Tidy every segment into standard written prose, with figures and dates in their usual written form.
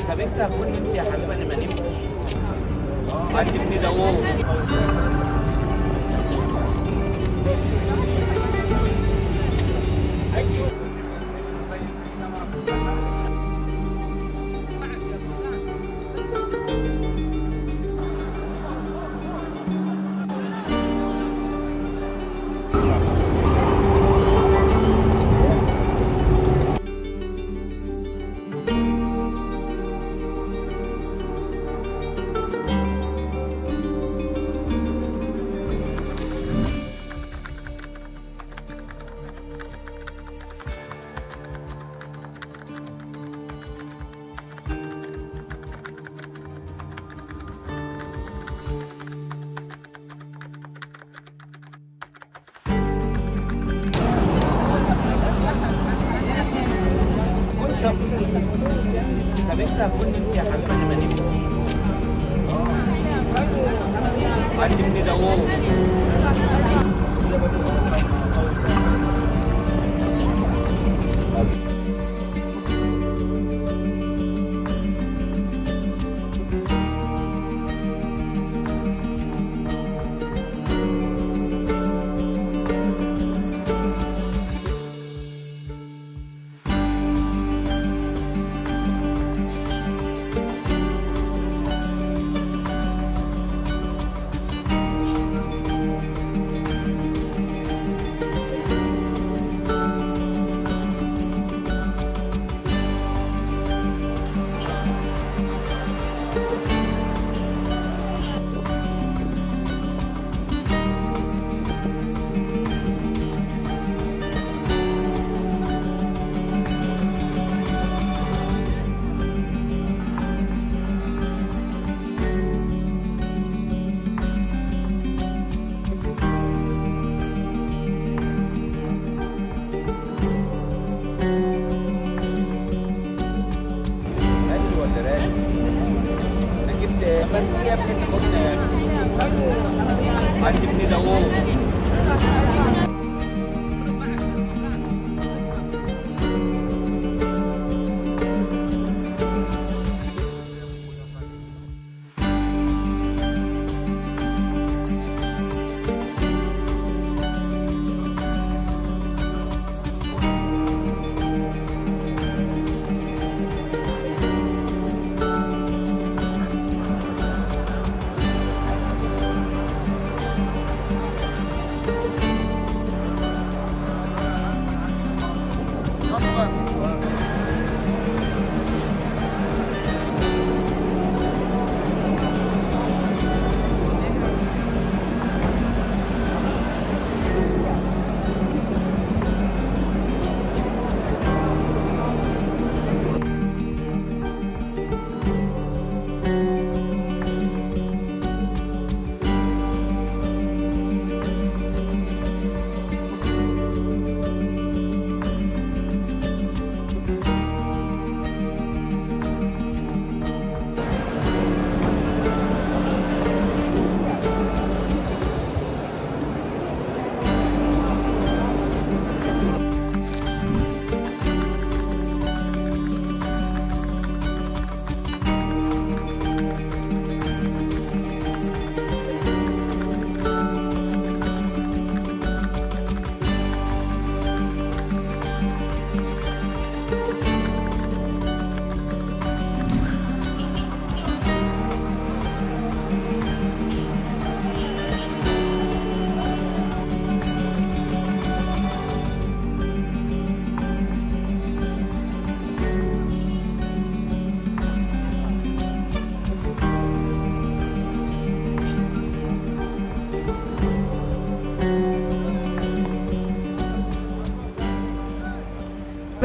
طب انت هتكون نمت يا حبيبي؟ انا ما نمتش. هتبني ده هو. طب انت هتكون نمت يا حبيبي؟ انا ما نمتش. هتبني ده هو. يا ابني خدنا هتبني ده هو.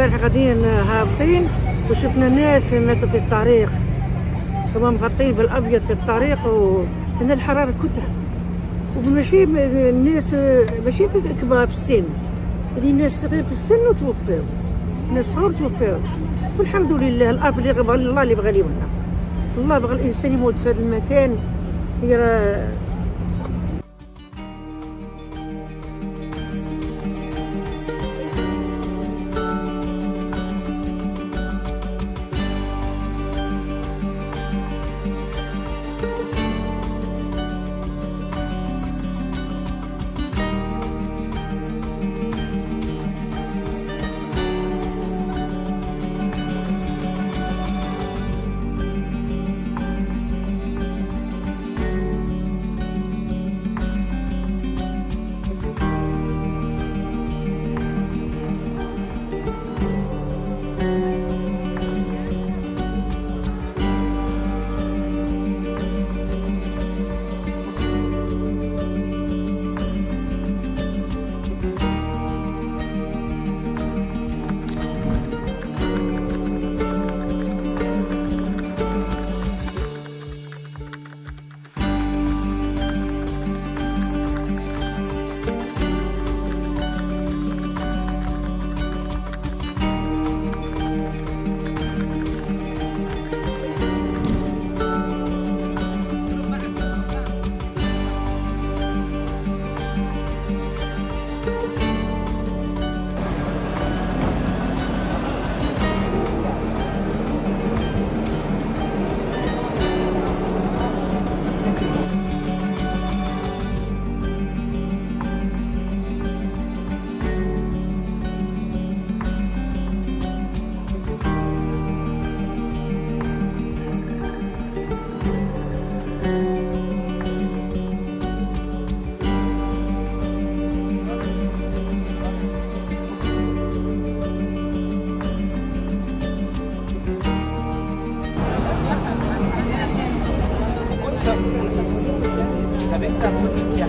البارح غاديين هابطين وشفنا ناس ماتوا في الطريق، هما مغطين بالابيض في الطريق، وهنا الحراره كتره، وماشي الناس ماشي كبار في السن، اللي ناس صغير في السن وتوفاو، ناس صغار توفاو، والحمد لله الاب اللي بغى الله اللي بغى لينا، الله بغى الانسان يموت في هذا المكان. هي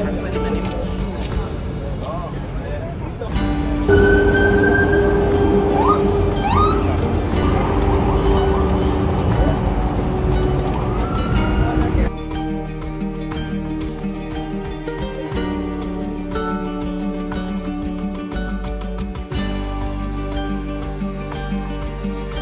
حبيبه